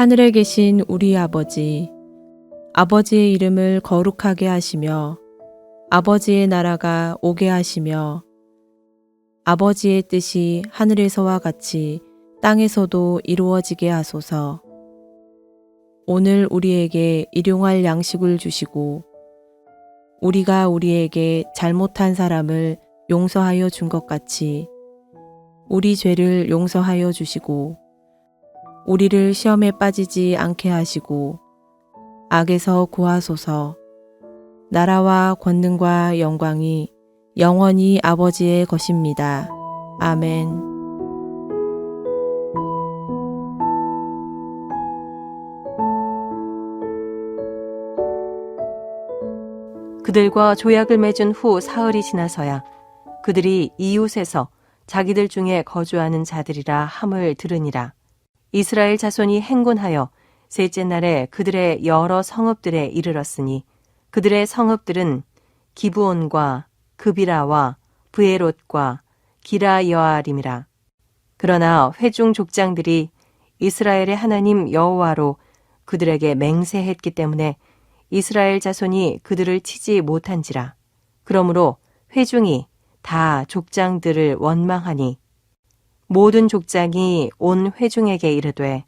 하늘에 계신 우리 아버지, 아버지의 이름을 거룩하게 하시며 아버지의 나라가 오게 하시며 아버지의 뜻이 하늘에서와 같이 땅에서도 이루어지게 하소서. 오늘 우리에게 일용할 양식을 주시고 우리가 우리에게 잘못한 사람을 용서하여 준 것 같이 우리 죄를 용서하여 주시고 우리를 시험에 빠지지 않게 하시고 악에서 구하소서. 나라와 권능과 영광이 영원히 아버지의 것입니다. 아멘. 그들과 조약을 맺은 후 사흘이 지나서야 그들이 이웃에서 자기들 중에 거주하는 자들이라 함을 들으니라. 이스라엘 자손이 행군하여 셋째 날에 그들의 여러 성읍들에 이르렀으니 그들의 성읍들은 기브온과 그비라와 브에롯과 기라여아림이라. 그러나 회중 족장들이 이스라엘의 하나님 여호와로 그들에게 맹세했기 때문에 이스라엘 자손이 그들을 치지 못한지라. 그러므로 회중이 다 족장들을 원망하니 모든 족장이 온 회중에게 이르되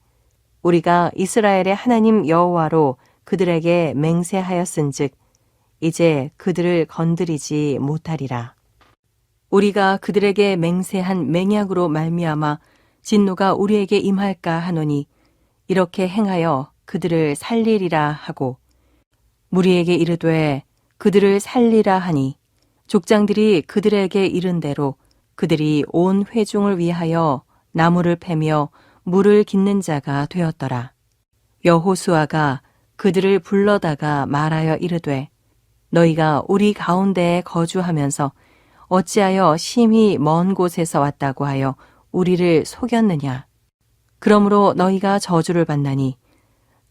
우리가 이스라엘의 하나님 여호와로 그들에게 맹세하였은즉 이제 그들을 건드리지 못하리라. 우리가 그들에게 맹세한 맹약으로 말미암아 진노가 우리에게 임할까 하노니 이렇게 행하여 그들을 살리리라 하고 무리에게 이르되 그들을 살리라 하니 족장들이 그들에게 이른 대로 그들이 온 회중을 위하여 나무를 패며 물을 깃는 자가 되었더라. 여호수아가 그들을 불러다가 말하여 이르되 너희가 우리 가운데에 거주하면서 어찌하여 심히 먼 곳에서 왔다고 하여 우리를 속였느냐. 그러므로 너희가 저주를 받나니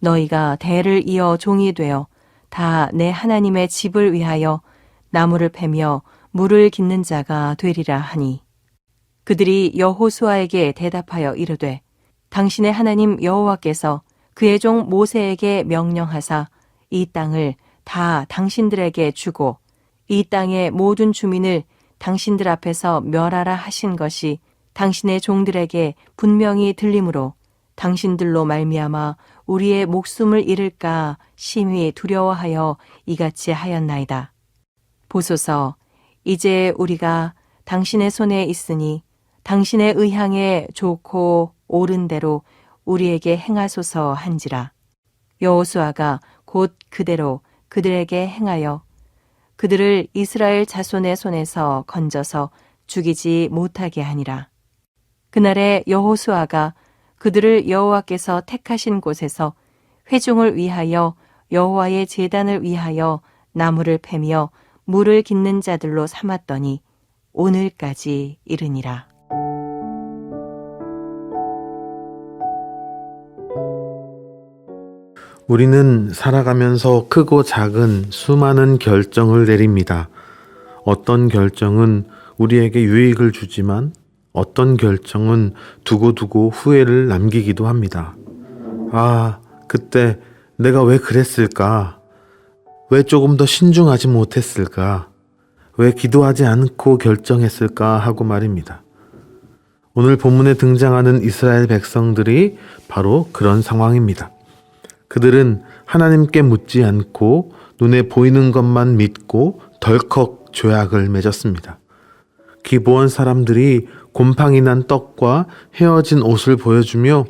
너희가 대를 이어 종이 되어 다 내 하나님의 집을 위하여 나무를 패며 물을 깃는 자가 되리라 하니 그들이 여호수아에게 대답하여 이르되 당신의 하나님 여호와께서 그의 종 모세에게 명령하사 이 땅을 다 당신들에게 주고 이 땅의 모든 주민을 당신들 앞에서 멸하라 하신 것이 당신의 종들에게 분명히 들리므로 당신들로 말미암아 우리의 목숨을 잃을까 심히 두려워하여 이같이 하였나이다. 보소서, 이제 우리가 당신의 손에 있으니 당신의 의향에 좋고 옳은 대로 우리에게 행하소서 한지라. 여호수아가 곧 그대로 그들에게 행하여 그들을 이스라엘 자손의 손에서 건져서 죽이지 못하게 하니라. 그날에 여호수아가 그들을 여호와께서 택하신 곳에서 회중을 위하여 여호와의 제단을 위하여 나무를 패며 물을 깃는 자들로 삼았더니 오늘까지 이르니라. 우리는 살아가면서 크고 작은 수많은 결정을 내립니다. 어떤 결정은 우리에게 유익을 주지만 어떤 결정은 두고두고 후회를 남기기도 합니다. 아, 그때 내가 왜 그랬을까? 왜 조금 더 신중하지 못했을까? 왜 기도하지 않고 결정했을까? 하고 말입니다. 오늘 본문에 등장하는 이스라엘 백성들이 바로 그런 상황입니다. 그들은 하나님께 묻지 않고 눈에 보이는 것만 믿고 덜컥 조약을 맺었습니다. 기브온 사람들이 곰팡이 난 떡과 헤어진 옷을 보여주며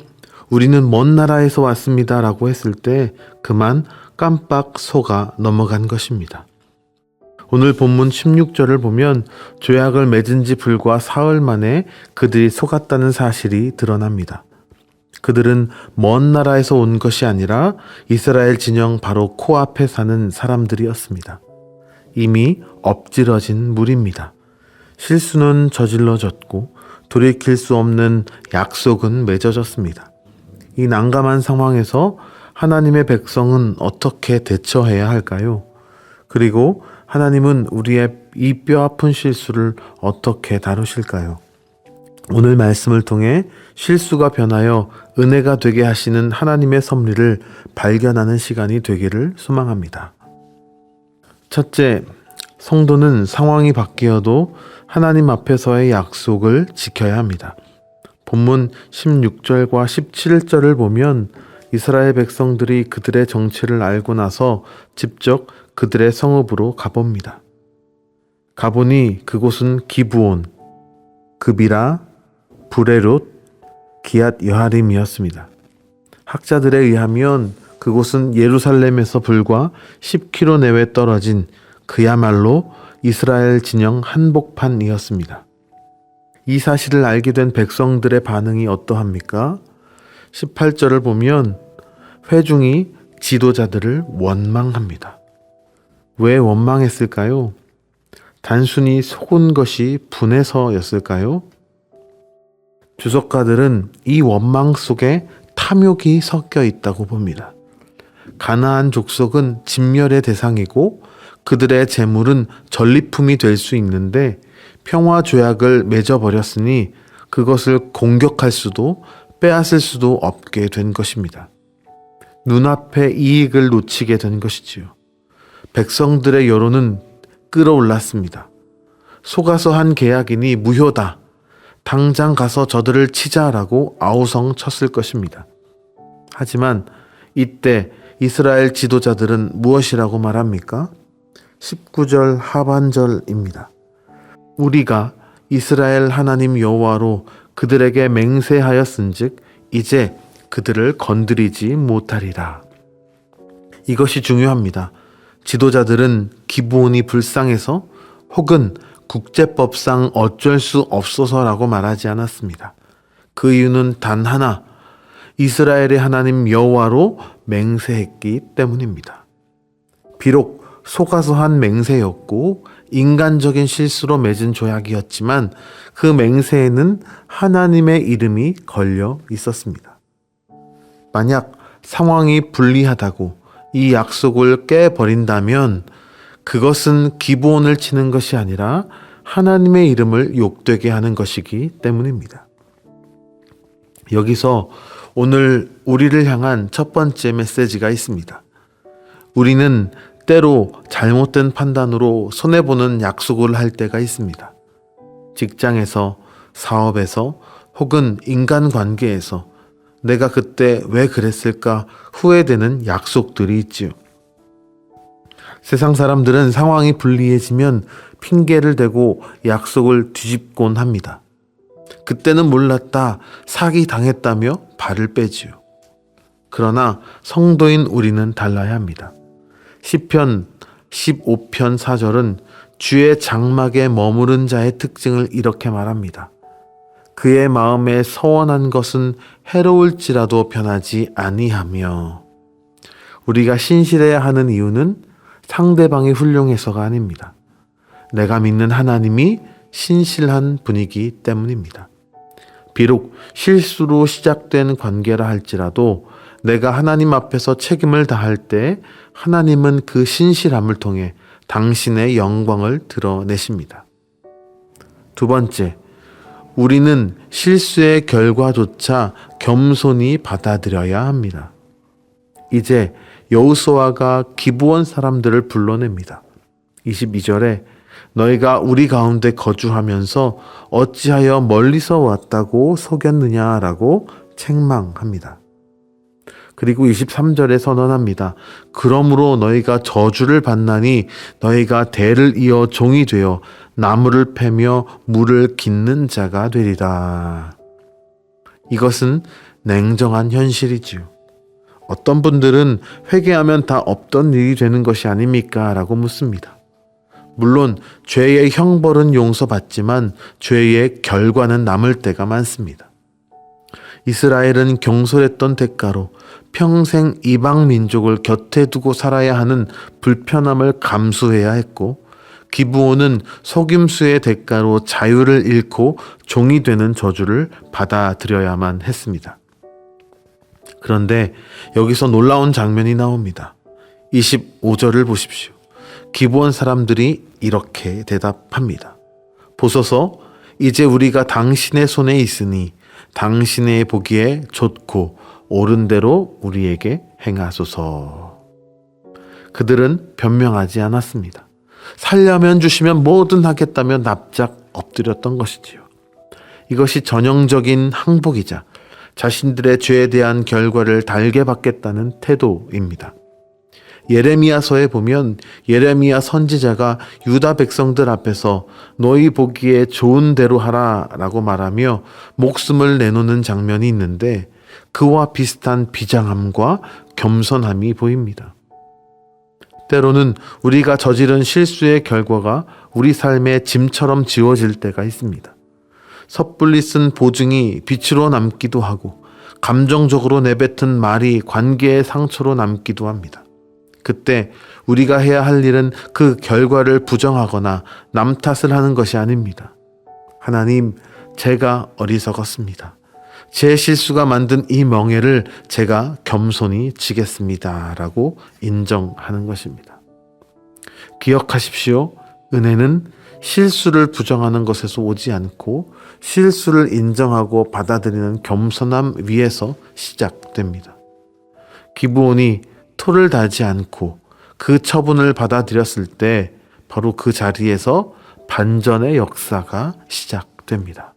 우리는 먼 나라에서 왔습니다 라고 했을 때 그만 깜빡 속아 넘어간 것입니다. 오늘 본문 16절을 보면 조약을 맺은 지 불과 사흘 만에 그들이 속았다는 사실이 드러납니다. 그들은 먼 나라에서 온 것이 아니라 이스라엘 진영 바로 코앞에 사는 사람들이었습니다. 이미 엎질러진 물입니다. 실수는 저질러졌고 돌이킬 수 없는 약속은 맺어졌습니다. 이 난감한 상황에서 하나님의 백성은 어떻게 대처해야 할까요? 그리고 하나님은 우리의 이 뼈아픈 실수를 어떻게 다루실까요? 오늘 말씀을 통해 실수가 변하여 은혜가 되게 하시는 하나님의 섭리를 발견하는 시간이 되기를 소망합니다. 첫째, 성도는 상황이 바뀌어도 하나님 앞에서의 약속을 지켜야 합니다. 본문 16절과 17절을 보면 이스라엘 백성들이 그들의 정체를 알고 나서 직접 그들의 성읍으로 가봅니다. 가보니 그곳은 기브온, 그비라, 브레롯, 기앗 여하림이었습니다. 학자들에 의하면 그곳은 예루살렘에서 불과 10km 내외 떨어진 그야말로 이스라엘 진영 한복판이었습니다. 이 사실을 알게 된 백성들의 반응이 어떠합니까? 18절을 보면 회중이 지도자들을 원망합니다. 왜 원망했을까요? 단순히 속은 것이 분해서였을까요? 주석가들은 이 원망 속에 탐욕이 섞여 있다고 봅니다. 가나안 족속은 진멸의 대상이고 그들의 재물은 전리품이 될 수 있는데 평화 조약을 맺어버렸으니 그것을 공격할 수도 빼앗을 수도 없게 된 것입니다. 눈앞의 이익을 놓치게 된 것이지요. 백성들의 여론은 끌어올랐습니다. 속아서 한 계약이니 무효다. 당장 가서 저들을 치자라고 아우성 쳤을 것입니다. 하지만 이때 이스라엘 지도자들은 무엇이라고 말합니까? 19절 하반절입니다. 우리가 이스라엘 하나님 여호와로 그들에게 맹세하였은즉 이제 그들을 건드리지 못하리라. 이것이 중요합니다. 지도자들은 기브온이 불쌍해서 혹은 국제법상 어쩔 수 없어서라고 말하지 않았습니다. 그 이유는 단 하나, 이스라엘의 하나님 여호와로 맹세했기 때문입니다. 비록 속아서 한 맹세였고 인간적인 실수로 맺은 조약이었지만 그 맹세에는 하나님의 이름이 걸려 있었습니다. 만약 상황이 불리하다고 이 약속을 깨버린다면 그것은 기브온을 치는 것이 아니라 하나님의 이름을 욕되게 하는 것이기 때문입니다. 여기서 오늘 우리를 향한 첫 번째 메시지가 있습니다. 우리는 때로 잘못된 판단으로 손해보는 약속을 할 때가 있습니다. 직장에서, 사업에서, 혹은 인간관계에서 내가 그때 왜 그랬을까 후회되는 약속들이 있지요. 세상 사람들은 상황이 불리해지면 핑계를 대고 약속을 뒤집곤 합니다. 그때는 몰랐다, 사기 당했다며 발을 빼지요. 그러나 성도인 우리는 달라야 합니다. 시편 15편 4절은 주의 장막에 머무른 자의 특징을 이렇게 말합니다. 그의 마음에 서원한 것은 해로울지라도 변하지 아니하며. 우리가 신실해야 하는 이유는 상대방이 훌륭해서가 아닙니다. 내가 믿는 하나님이 신실한 분이기 때문입니다. 비록 실수로 시작된 관계라 할지라도 내가 하나님 앞에서 책임을 다할 때 하나님은 그 신실함을 통해 당신의 영광을 드러내십니다. 두 번째, 우리는 실수의 결과조차 겸손히 받아들여야 합니다. 이제 여호수아가 기브온 사람들을 불러냅니다. 22절에 너희가 우리 가운데 거주하면서 어찌하여 멀리서 왔다고 속였느냐라고 책망합니다. 그리고 23절에 선언합니다. 그러므로 너희가 저주를 받나니 너희가 대를 이어 종이 되어 나무를 패며 물을 깃는 자가 되리라. 이것은 냉정한 현실이지요. 어떤 분들은 회개하면 다 없던 일이 되는 것이 아닙니까? 라고 묻습니다. 물론 죄의 형벌은 용서받지만 죄의 결과는 남을 때가 많습니다. 이스라엘은 경솔했던 대가로 평생 이방 민족을 곁에 두고 살아야 하는 불편함을 감수해야 했고, 기브온은 속임수의 대가로 자유를 잃고 종이 되는 저주를 받아들여야만 했습니다. 그런데 여기서 놀라운 장면이 나옵니다. 25절을 보십시오. 기브온 사람들이 이렇게 대답합니다. 보소서, 이제 우리가 당신의 손에 있으니 당신의 보기에 좋고 옳은 대로 우리에게 행하소서. 그들은 변명하지 않았습니다. 살려면 주시면 뭐든 하겠다며 납작 엎드렸던 것이지요. 이것이 전형적인 항복이자 자신들의 죄에 대한 결과를 달게 받겠다는 태도입니다. 예레미야서에 보면 예레미야 선지자가 유다 백성들 앞에서 너희 보기에 좋은 대로 하라 라고 말하며 목숨을 내놓는 장면이 있는데 그와 비슷한 비장함과 겸손함이 보입니다. 때로는 우리가 저지른 실수의 결과가 우리 삶의 짐처럼 지워질 때가 있습니다. 섣불리 쓴 보증이 빛으로 남기도 하고 감정적으로 내뱉은 말이 관계의 상처로 남기도 합니다. 그때 우리가 해야 할 일은 그 결과를 부정하거나 남 탓을 하는 것이 아닙니다. 하나님, 제가 어리석었습니다. 제 실수가 만든 이 멍에를 제가 겸손히 지겠습니다. 라고 인정하는 것입니다. 기억하십시오. 은혜는 실수를 부정하는 것에서 오지 않고 실수를 인정하고 받아들이는 겸손함 위에서 시작됩니다. 기브온이 토를 달지 않고 그 처분을 받아들였을 때 바로 그 자리에서 반전의 역사가 시작됩니다.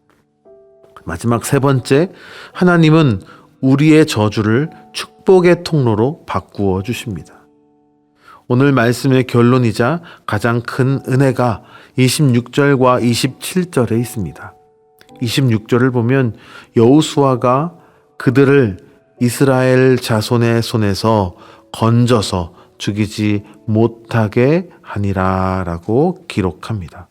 마지막 세 번째, 하나님은 우리의 저주를 축복의 통로로 바꾸어 주십니다. 오늘 말씀의 결론이자 가장 큰 은혜가 26절과 27절에 있습니다. 26절을 보면 여호수아가 그들을 이스라엘 자손의 손에서 건져서 죽이지 못하게 하니라 라고 기록합니다.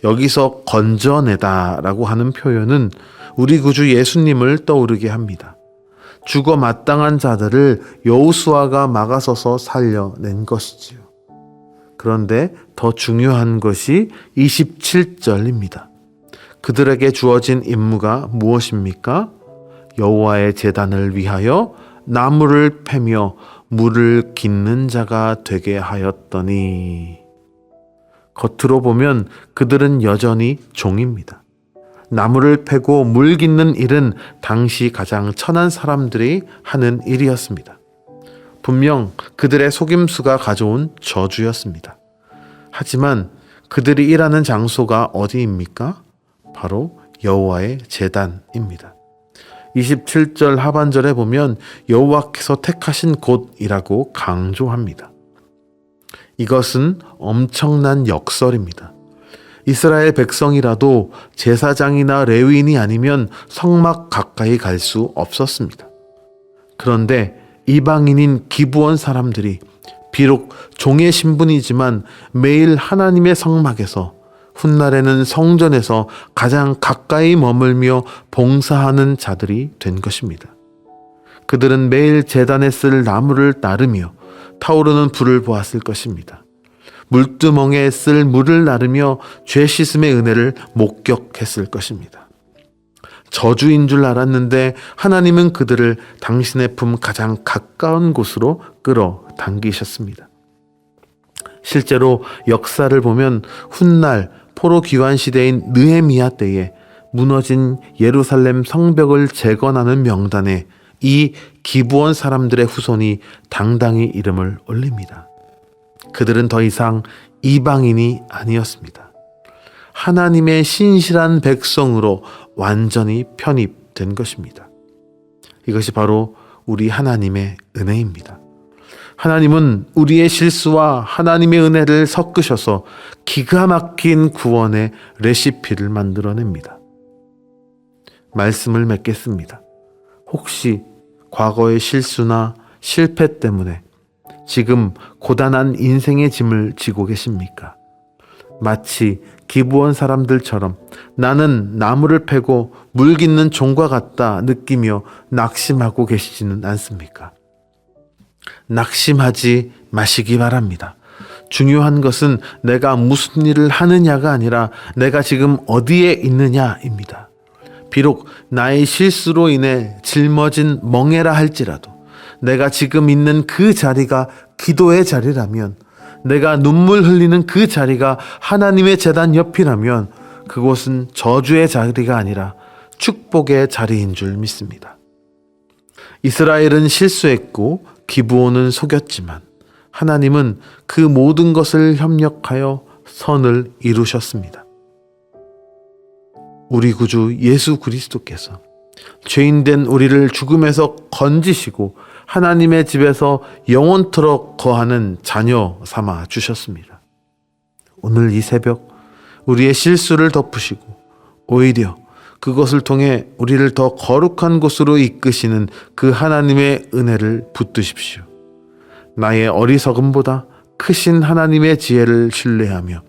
여기서 건져내다 라고 하는 표현은 우리 구주 예수님을 떠오르게 합니다. 죽어 마땅한 자들을 여호수아가 막아서서 살려낸 것이지요. 그런데 더 중요한 것이 27절입니다. 그들에게 주어진 임무가 무엇입니까? 여호와의 제단을 위하여 나무를 패며 물을 깃는 자가 되게 하였더니. 겉으로 보면 그들은 여전히 종입니다. 나무를 패고 물 깃는 일은 당시 가장 천한 사람들이 하는 일이었습니다. 분명 그들의 속임수가 가져온 저주였습니다. 하지만 그들이 일하는 장소가 어디입니까? 바로 여호와의 제단입니다. 27절 하반절에 보면 여호와께서 택하신 곳이라고 강조합니다. 이것은 엄청난 역설입니다. 이스라엘 백성이라도 제사장이나 레위인이 아니면 성막 가까이 갈 수 없었습니다. 그런데 이방인인 기브온 사람들이 비록 종의 신분이지만 매일 하나님의 성막에서 훗날에는 성전에서 가장 가까이 머물며 봉사하는 자들이 된 것입니다. 그들은 매일 제단에 쓸 나무를 나르며 타오르는 불을 보았을 것입니다. 물두멍에 쓸 물을 나르며 죄 씻음의 은혜를 목격했을 것입니다. 저주인 줄 알았는데 하나님은 그들을 당신의 품 가장 가까운 곳으로 끌어당기셨습니다. 실제로 역사를 보면 훗날 포로 귀환 시대인 느헤미야 때에 무너진 예루살렘 성벽을 재건하는 명단에 이 기브온 사람들의 후손이 당당히 이름을 올립니다. 그들은 더 이상 이방인이 아니었습니다. 하나님의 신실한 백성으로 완전히 편입된 것입니다. 이것이 바로 우리 하나님의 은혜입니다. 하나님은 우리의 실수와 하나님의 은혜를 섞으셔서 기가 막힌 구원의 레시피를 만들어냅니다. 말씀을 맺겠습니다. 혹시 과거의 실수나 실패 때문에 지금 고단한 인생의 짐을 지고 계십니까? 마치 기브온 사람들처럼 나는 나무를 패고 물 깃는 종과 같다 느끼며 낙심하고 계시지는 않습니까? 낙심하지 마시기 바랍니다. 중요한 것은 내가 무슨 일을 하느냐가 아니라 내가 지금 어디에 있느냐입니다. 비록 나의 실수로 인해 짊어진 멍에라 할지라도 내가 지금 있는 그 자리가 기도의 자리라면, 내가 눈물 흘리는 그 자리가 하나님의 제단 옆이라면 그곳은 저주의 자리가 아니라 축복의 자리인 줄 믿습니다. 이스라엘은 실수했고 기브온은 속였지만 하나님은 그 모든 것을 협력하여 선을 이루셨습니다. 우리 구주 예수 그리스도께서 죄인된 우리를 죽음에서 건지시고 하나님의 집에서 영원토록 거하는 자녀 삼아 주셨습니다. 오늘 이 새벽 우리의 실수를 덮으시고 오히려 그것을 통해 우리를 더 거룩한 곳으로 이끄시는 그 하나님의 은혜를 붙드십시오. 나의 어리석음보다 크신 하나님의 지혜를 신뢰하며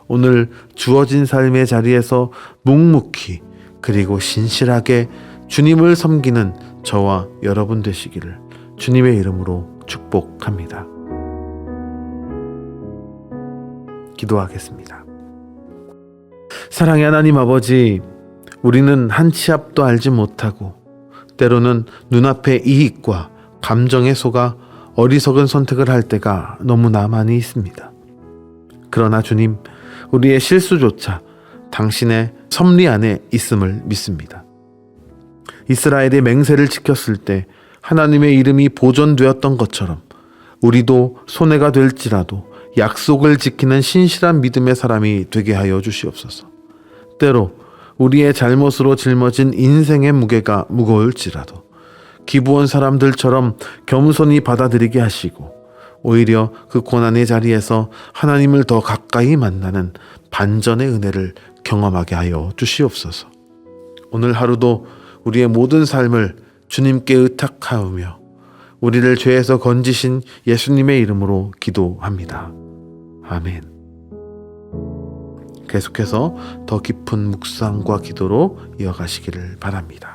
오늘 주어진 삶의 자리에서 묵묵히 그리고 신실하게 주님을 섬기는 저와 여러분 되시기를 주님의 이름으로 축복합니다. 기도하겠습니다. 사랑의 하나님 아버지, 우리는 한 치 앞도 알지 못하고 때로는 눈앞의 이익과 감정에 속아 어리석은 선택을 할 때가 너무나 많이 있습니다. 그러나 주님, 우리의 실수조차 당신의 섭리 안에 있음을 믿습니다. 이스라엘의 맹세를 지켰을 때 하나님의 이름이 보존되었던 것처럼 우리도 손해가 될지라도 약속을 지키는 신실한 믿음의 사람이 되게 하여 주시옵소서. 때로 우리의 잘못으로 짊어진 인생의 무게가 무거울지라도 기브온 사람들처럼 겸손히 받아들이게 하시고 오히려 그 고난의 자리에서 하나님을 더 가까이 만나는 반전의 은혜를 경험하게 하여 주시옵소서. 오늘 하루도 우리의 모든 삶을 주님께 의탁하오며 우리를 죄에서 건지신 예수님의 이름으로 기도합니다. 아멘. 계속해서 더 깊은 묵상과 기도로 이어가시기를 바랍니다.